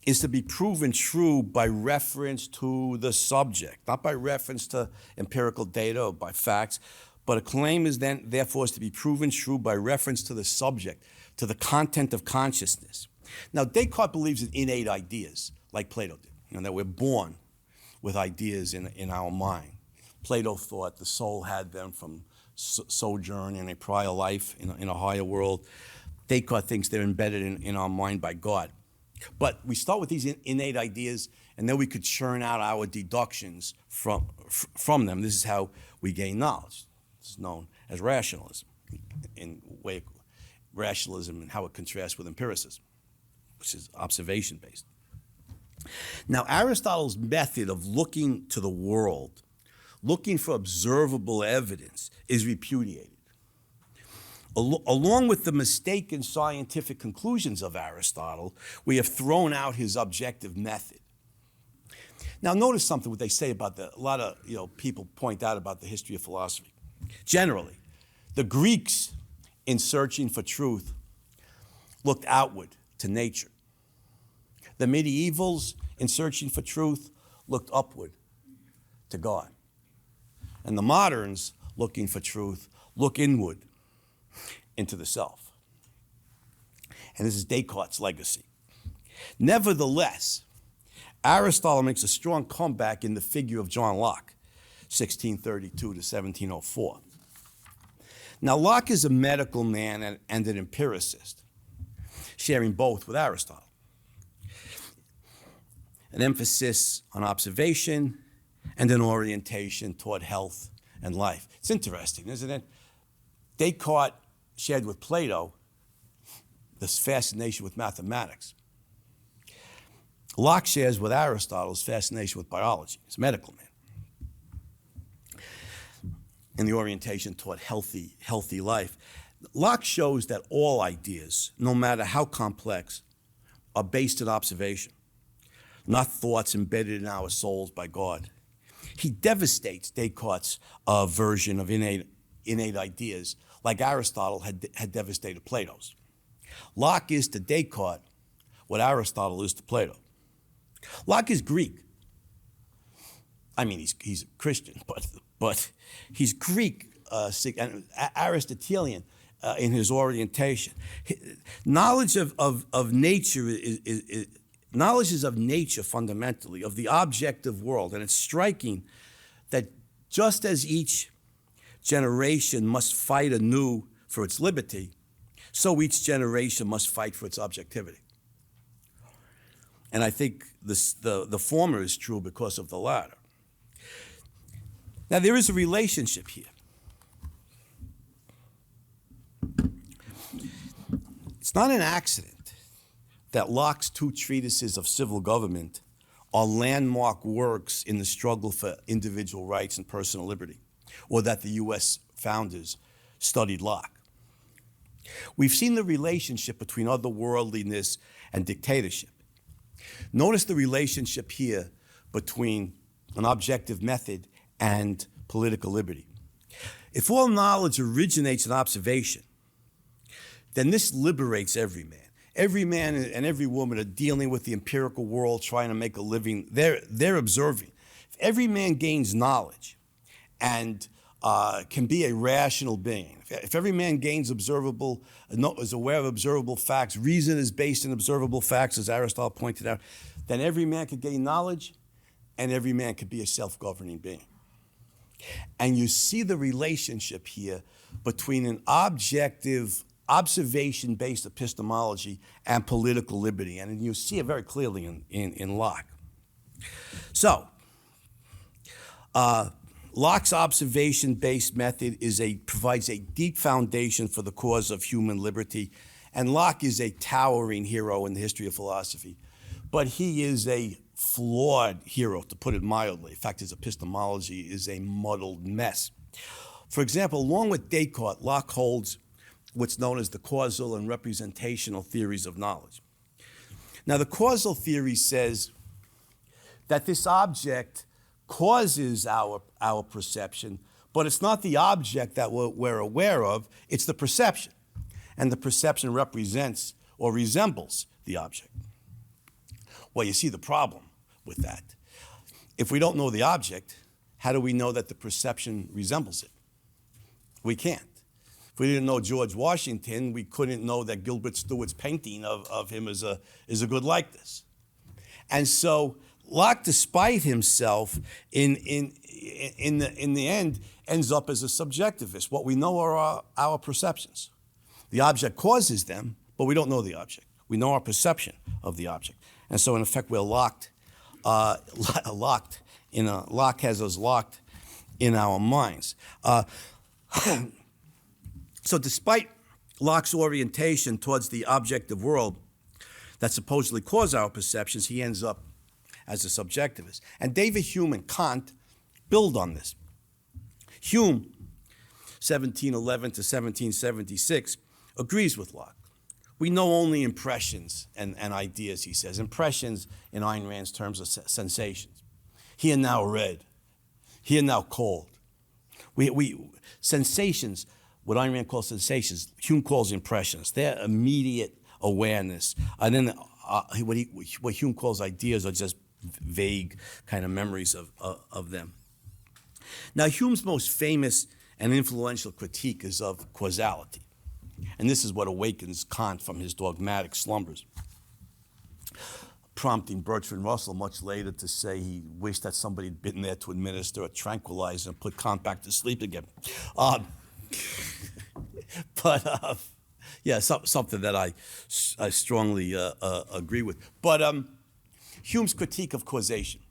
is to be proven true by reference to the subject, not by reference to empirical data or by facts, but a claim is then, therefore, is to be proven true by reference to the subject, to the content of consciousness. Now, Descartes believes in innate ideas, like Plato did, that we're born with ideas in our mind. Plato thought the soul had them from sojourn in a prior life in a higher world. Descartes thinks they're embedded in our mind by God. But we start with these innate ideas, and then we could churn out our deductions from them. This is how we gain knowledge. It's known as rationalism, rationalism and how it contrasts with empiricism, which is observation-based. Now, Aristotle's method of looking to the world, looking for observable evidence, is repudiated. Along with the mistaken scientific conclusions of Aristotle, we have thrown out his objective method. Now, notice something what they say about a lot of people point out about the history of philosophy. Generally, the Greeks, in searching for truth, looked outward to nature. The medievals, in searching for truth, looked upward to God. And the moderns, looking for truth, look inward into the self. And this is Descartes' legacy. Nevertheless, Aristotle makes a strong comeback in the figure of John Locke, 1632 to 1704. Now, Locke is a medical man and an empiricist, sharing both with Aristotle. An emphasis on observation and an orientation toward health and life. It's interesting, isn't it? Descartes shared with Plato this fascination with mathematics. Locke shares with Aristotle's fascination with biology. He's a medical man. And the orientation toward healthy life. Locke shows that all ideas, no matter how complex, are based on observation, not thoughts embedded in our souls by God. He devastates Descartes' version of innate ideas, like Aristotle had devastated Plato's. Locke is to Descartes what Aristotle is to Plato. Locke is Greek. I mean, he's a Christian, but he's Greek and Aristotelian in his orientation. Knowledge of nature knowledge is of nature fundamentally, of the objective world, and it's striking that just as each generation must fight anew for its liberty, so each generation must fight for its objectivity. And I think the former is true because of the latter. Now, there is a relationship here. It's not an accident that Locke's two treatises of civil government are landmark works in the struggle for individual rights and personal liberty, or that the U.S. founders studied Locke. We've seen the relationship between otherworldliness and dictatorship. Notice the relationship here between an objective method and political liberty. If all knowledge originates in observation, then this liberates every man. Every man and every woman are dealing with the empirical world, trying to make a living. They're observing. If every man gains knowledge and can be a rational being, if every man gains is aware of observable facts, reason is based in observable facts, as Aristotle pointed out, then every man could gain knowledge and every man could be a self-governing being. And you see the relationship here between an objective, observation-based epistemology and political liberty. And you see it very clearly in Locke. So, Locke's observation-based method provides a deep foundation for the cause of human liberty. And Locke is a towering hero in the history of philosophy. But he is a flawed hero, to put it mildly. In fact, his epistemology is a muddled mess. For example, along with Descartes, Locke holds what's known as the causal and representational theories of knowledge. Now, the causal theory says that this object causes our perception, but it's not the object that we're aware of, it's the perception. And the perception represents or resembles the object. Well, you see the problem with that. If we don't know the object, how do we know that the perception resembles it? We can't. If we didn't know George Washington, we couldn't know that Gilbert Stuart's painting of him is a good likeness. And so Locke, despite himself, in the end, ends up as a subjectivist. What we know are our perceptions. The object causes them, but we don't know the object. We know our perception of the object. And so, in effect, we're locked. Locke has us locked in our minds. So despite Locke's orientation towards the objective world that supposedly causes our perceptions, he ends up as a subjectivist. And David Hume and Kant build on this. Hume, 1711 to 1776, agrees with Locke. We know only impressions and ideas, he says. Impressions, in Ayn Rand's terms, are sensations. Here now red, here now cold. Sensations, what Ayn Rand calls sensations, Hume calls impressions. They're immediate awareness. And then what Hume calls ideas are just vague kind of memories of them. Now, Hume's most famous and influential critique is of causality. And this is what awakens Kant from his dogmatic slumbers, prompting Bertrand Russell much later to say he wished that somebody had been there to administer a tranquilizer and put Kant back to sleep again. Something that I strongly agree with. But Hume's critique of causation.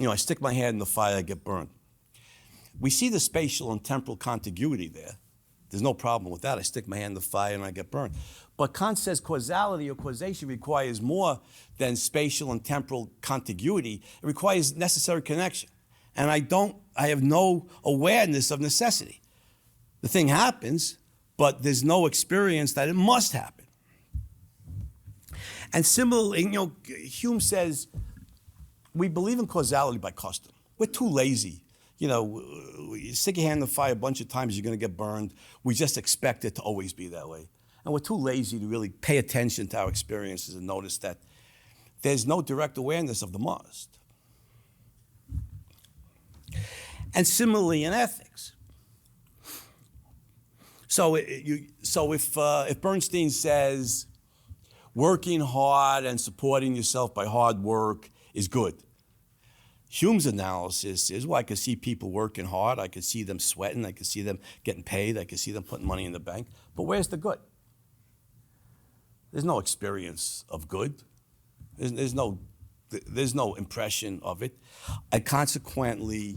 I stick my hand in the fire, I get burned. We see the spatial and temporal contiguity there. There's no problem with that. I stick my hand in the fire and I get burned. But Kant says causality or causation requires more than spatial and temporal contiguity. It requires necessary connection. And I have no awareness of necessity. The thing happens, but there's no experience that it must happen. And similarly, Hume says, we believe in causality by custom. We're too lazy. You stick your hand in the fire a bunch of times, you're going to get burned. We just expect it to always be that way. And we're too lazy to really pay attention to our experiences and notice that there's no direct awareness of the must. And similarly in ethics. So if Bernstein says working hard and supporting yourself by hard work is good, Hume's analysis is, well, I can see people working hard, I can see them sweating, I can see them getting paid, I can see them putting money in the bank, but where's the good? There's no experience of good. There's no impression of it. And consequently,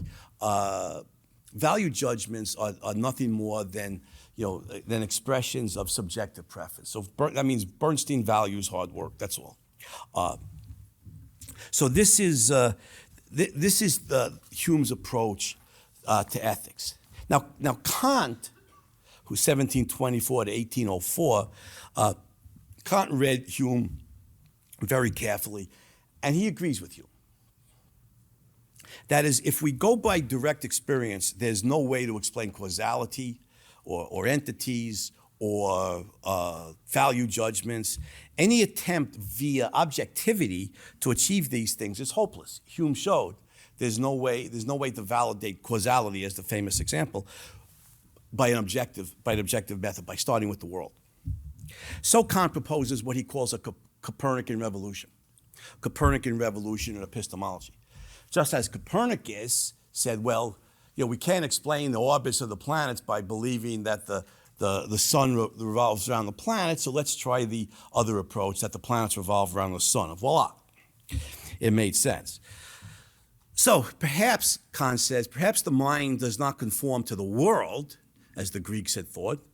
value judgments are nothing more than expressions of subjective preference. So that means Bernstein values hard work. That's all. So this is Hume's approach to ethics. Now Kant, who's 1724 to 1804, Kant read Hume very carefully, and he agrees with Hume. That is, if we go by direct experience, there's no way to explain causality or entities or value judgments. Any attempt via objectivity to achieve these things is hopeless. Hume showed there's no way to validate causality, as the famous example, by an objective method, by starting with the world. So Kant proposes what he calls a Copernican revolution in epistemology. Just as Copernicus said, well, we can't explain the orbits of the planets by believing that the sun revolves around the planet, so let's try the other approach, that the planets revolve around the sun. And voila, it made sense. So perhaps, Kant says, perhaps the mind does not conform to the world, as the Greeks had thought.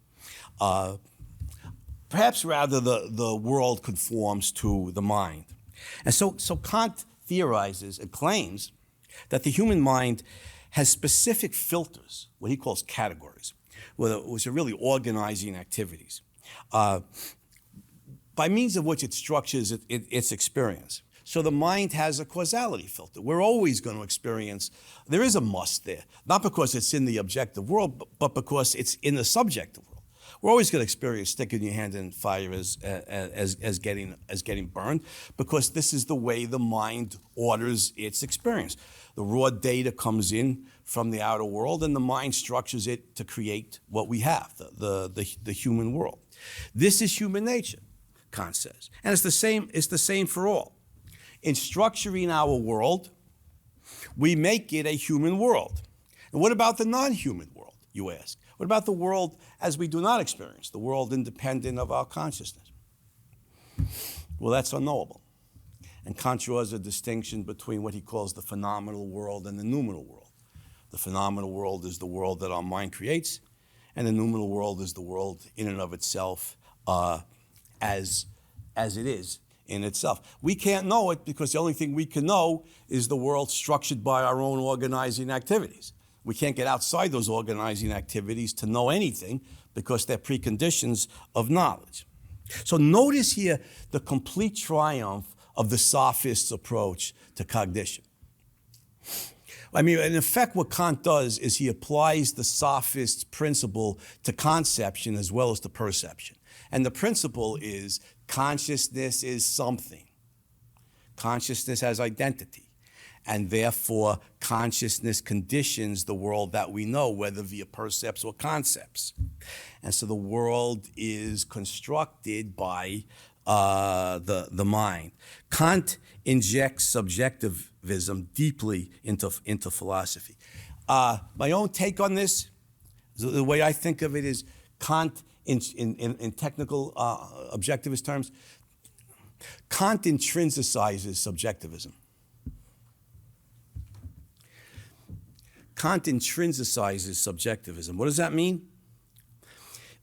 Perhaps rather the world conforms to the mind. And so Kant theorizes and claims that the human mind has specific filters, what he calls categories, which are really organizing activities, by means of which it structures its experience. So the mind has a causality filter. We're always going to experience, there is a must there, not because it's in the objective world, but because it's in the subjective world. We're always going to experience sticking your hand in fire as getting burned, because this is the way the mind orders its experience. The raw data comes in from the outer world, and the mind structures it to create what we have, the human world. This is human nature, Kant says, and it's the same for all. In structuring our world, we make it a human world. And what about the non-human world, you ask? What about the world as we do not experience, the world independent of our consciousness? Well, that's unknowable. And Kant draws a distinction between what he calls the phenomenal world and the noumenal world. The phenomenal world is the world that our mind creates, and the noumenal world is the world in and of itself as it is in itself. We can't know it because the only thing we can know is the world structured by our own organizing activities. We can't get outside those organizing activities to know anything because they're preconditions of knowledge. So notice here the complete triumph of the sophist's approach to cognition. I mean, in effect, what Kant does is he applies the sophist's principle to conception as well as to perception. And the principle is consciousness is something. Consciousness has identity. And therefore, consciousness conditions the world that we know, whether via percepts or concepts. And so the world is constructed by the mind. Kant injects subjectivism deeply into philosophy. My own take on this, the way I think of it is Kant, in technical objectivist terms, Kant intrinsicizes subjectivism. Kant intrinsicizes subjectivism. What does that mean?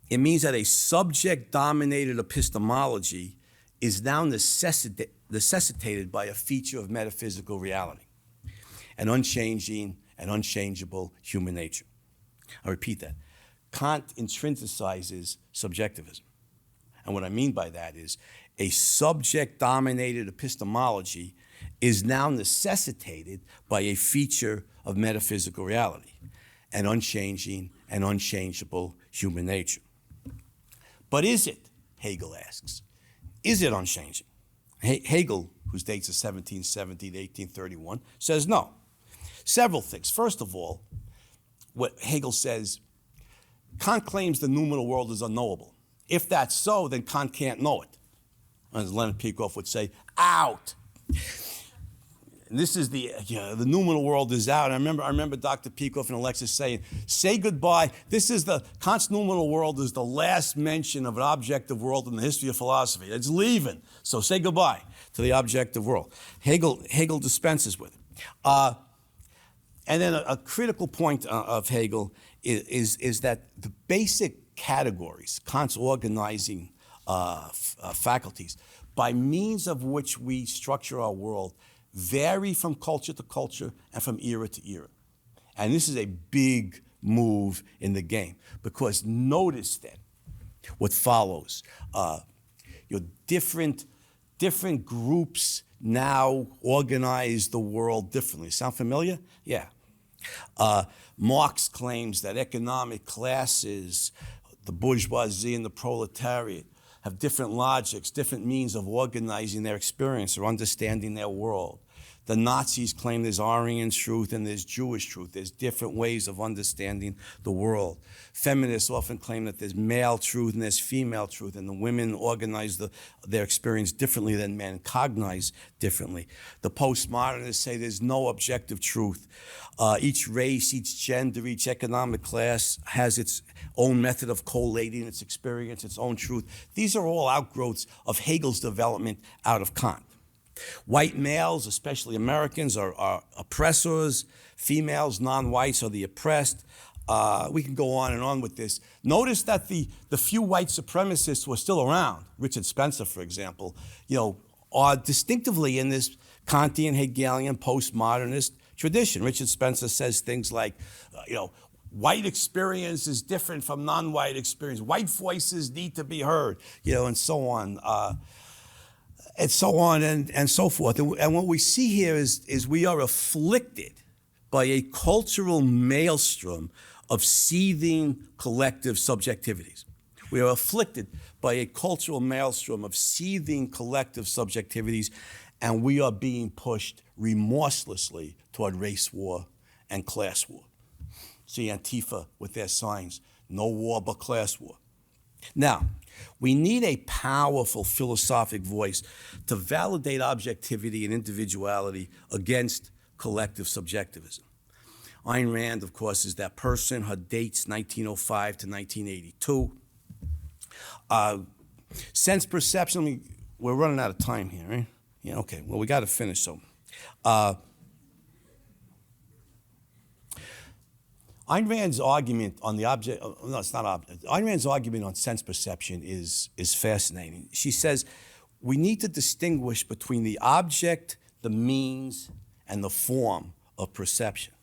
It means that a subject-dominated epistemology is now necessitated by a feature of metaphysical reality, an unchanging and unchangeable human nature. I repeat that. Kant intrinsicizes subjectivism. And what I mean by that is a subject-dominated epistemology is now necessitated by a feature of metaphysical reality, an unchanging and unchangeable human nature. But is it, Hegel asks, is it unchanging? Hegel, whose dates are 1770 to 1831, says no. Several things. First of all, what Hegel says, Kant claims the noumenal world is unknowable. If that's so, then Kant can't know it. As Leonard Peikoff would say, out. And this is the noumenal world is out. And I remember Dr. Peikoff and Alexis saying, say goodbye. Kant's noumenal world is the last mention of an objective world in the history of philosophy. It's leaving. So say goodbye to the objective world. Hegel dispenses with it. And then a critical point of Hegel is that the basic categories, Kant's organizing faculties, by means of which we structure our world, vary from culture to culture and from era to era. And this is a big move in the game, because notice then what follows. Different groups now organize the world differently. Sound familiar? Yeah. Marx claims that economic classes, the bourgeoisie and the proletariat, have different logics, different means of organizing their experience or understanding their world. The Nazis claim there's Aryan truth and there's Jewish truth. There's different ways of understanding the world. Feminists often claim that there's male truth and there's female truth, and the women organize their experience differently than men, cognize differently. The postmodernists say there's no objective truth. Each race, each gender, each economic class has its own method of collating its experience, its own truth. These are all outgrowths of Hegel's development out of Kant. White males, especially Americans, are oppressors. Females, non-whites, are the oppressed. We can go on and on with this. Notice that the few white supremacists who are still around, Richard Spencer, for example, are distinctively in this Kantian, Hegelian, postmodernist tradition. Richard Spencer says things like, white experience is different from non-white experience. White voices need to be heard, and so on. And so on and so forth. And what we see here is we are afflicted by a cultural maelstrom of seething collective subjectivities. We are afflicted by a cultural maelstrom of seething collective subjectivities, and we are being pushed remorselessly toward race war and class war. See Antifa with their signs, no war but class war. Now, we need a powerful philosophic voice to validate objectivity and individuality against collective subjectivism. Ayn Rand, of course, is that person. Her dates 1905 to 1982. Sense perception, we're running out of time here, right? Yeah, okay, well, we got to finish, so. Ayn Rand's argument on the object, no, it's not object. Ayn Rand's argument on sense perception is fascinating. She says we need to distinguish between the object, the means, and the form of perception.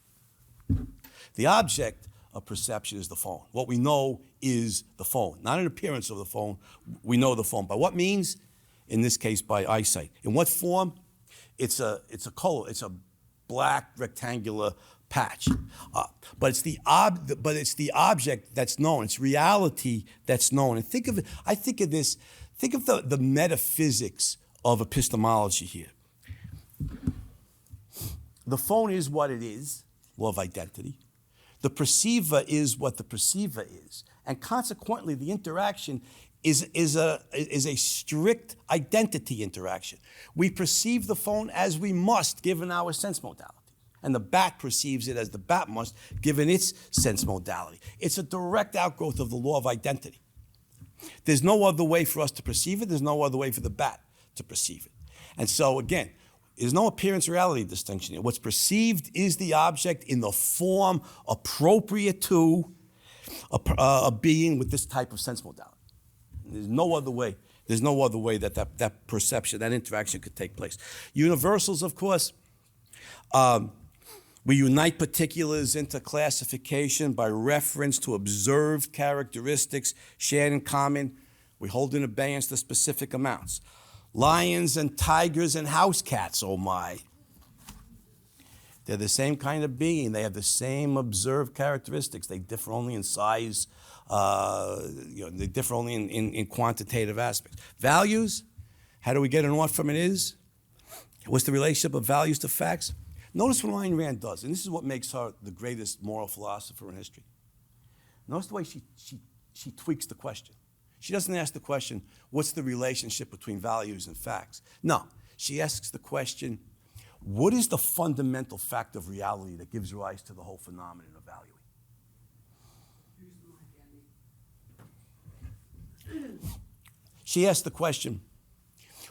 The object of perception is the phone. What we know is the phone, not an appearance of the phone. We know the phone. By what means? In this case, by eyesight. In what form? It's a color. It's a black rectangular patch, but it's the object that's known. It's reality that's known. And think of it. I think of this. Think of the metaphysics of epistemology here. The phone is what it is, law of identity. The perceiver is what the perceiver is, and consequently, the interaction is a strict identity interaction. We perceive the phone as we must, given our sense modality. And the bat perceives it as the bat must, given its sense modality. It's a direct outgrowth of the law of identity. There's no other way for us to perceive it. There's no other way for the bat to perceive it. And so, again, there's no appearance-reality distinction here. What's perceived is the object in the form appropriate to a being with this type of sense modality. There's no other way. There's no other way that perception, that interaction could take place. Universals, of course. We unite particulars into classification by reference to observed characteristics shared in common. We hold in abeyance the specific amounts. Lions and tigers and house cats, oh my. They're the same kind of being. They have the same observed characteristics. They differ only in size. They differ only in quantitative aspects. Values, how do we get an ought from an is? What's the relationship of values to facts? Notice what Ayn Rand does, and this is what makes her the greatest moral philosopher in history. Notice the way she tweaks the question. She doesn't ask the question, what's the relationship between values and facts? No, she asks the question, what is the fundamental fact of reality that gives rise to the whole phenomenon of valuing? She asked the question,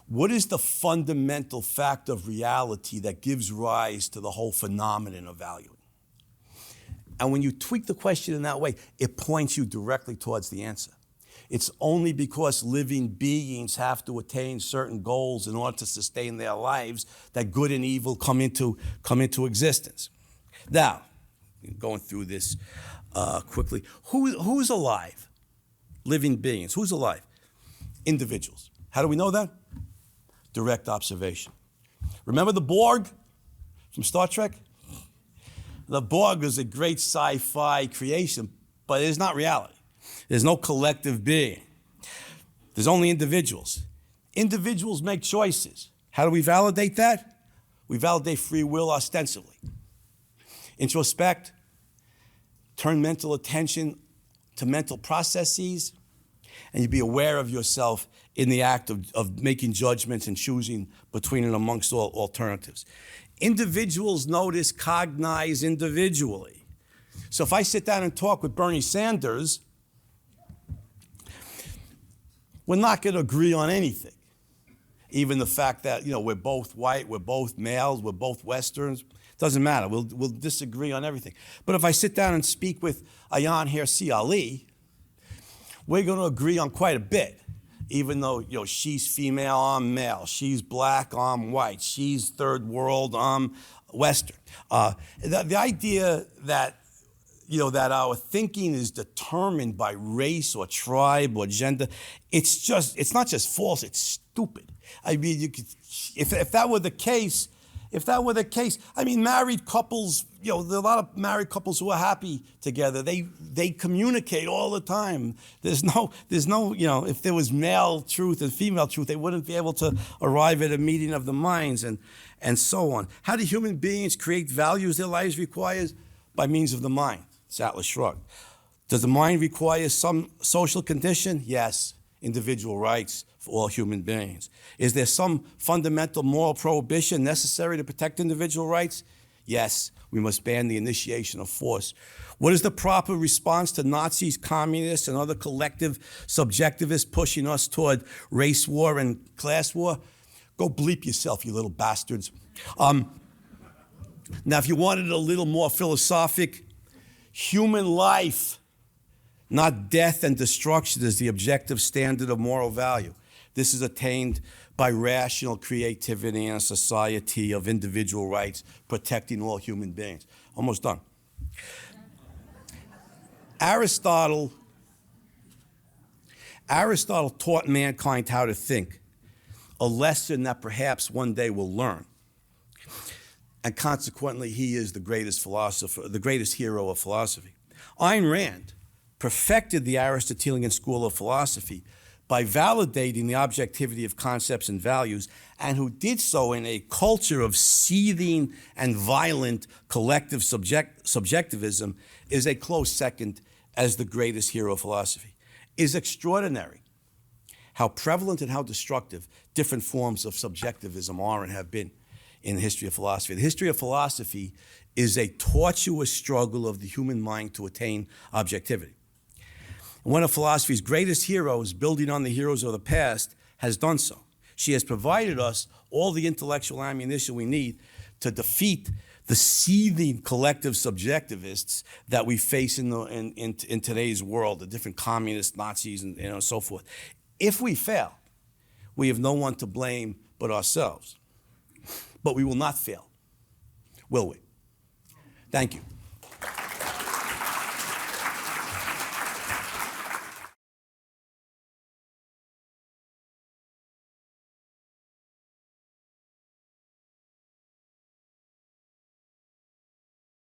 what is the fundamental fact of reality that gives rise to the whole phenomenon of valuing? And when you tweak the question in that way, it points you directly towards the answer. It's only because living beings have to attain certain goals in order to sustain their lives that good and evil come into existence. Now, going through this quickly, who's alive? Living beings. Who's alive? Individuals. How do we know that? Direct observation. Remember the Borg from Star Trek? The Borg is a great sci-fi creation, but it is not reality. There's no collective being. There's only individuals. Individuals make choices. How do we validate that? We validate free will ostensibly. Introspect, turn mental attention to mental processes, and you be aware of yourself in the act of making judgments and choosing between and amongst all alternatives. Individuals notice, cognize individually. So if I sit down and talk with Bernie Sanders, we're not going to agree on anything. Even the fact that, we're both white, we're both males, we're both Westerns, doesn't matter. We'll disagree on everything. But if I sit down and speak with Ayaan Hirsi Ali, we're going to agree on quite a bit. Even though, she's female, I'm male. She's black, I'm white. She's third world, I'm Western. The idea that, that our thinking is determined by race or tribe or gender, it's not just false, it's stupid. I mean, if that were the case, married couples, there are a lot of married couples who are happy together. They communicate all the time. There's no, if there was male truth and female truth, they wouldn't be able to arrive at a meeting of the minds and so on. How do human beings create values their lives requires? By means of the mind. It's Atlas Shrugged. Does the mind require some social condition? Yes. Individual rights for all human beings. Is there some fundamental moral prohibition necessary to protect individual rights? Yes, we must ban the initiation of force. What is the proper response to Nazis, communists, and other collective subjectivists pushing us toward race war and class war? Go bleep yourself, you little bastards. Now, if you wanted a little more philosophic, human life, not death and destruction, is the objective standard of moral value. This is attained by rational creativity and a society of individual rights, protecting all human beings. Almost done. Aristotle taught mankind how to think, a lesson that perhaps one day we'll learn. And consequently, he is the greatest philosopher, the greatest hero of philosophy. Ayn Rand perfected the Aristotelian school of philosophy by validating the objectivity of concepts and values, and who did so in a culture of seething and violent collective subjectivism, is a close second as the greatest hero of philosophy. It is extraordinary how prevalent and how destructive different forms of subjectivism are and have been in the history of philosophy. The history of philosophy is a tortuous struggle of the human mind to attain objectivity. One of philosophy's greatest heroes, building on the heroes of the past, has done so. She has provided us all the intellectual ammunition we need to defeat the seething collective subjectivists that we face in today's world, the different communists, Nazis, and so forth. If we fail, we have no one to blame but ourselves. But we will not fail, will we? Thank you.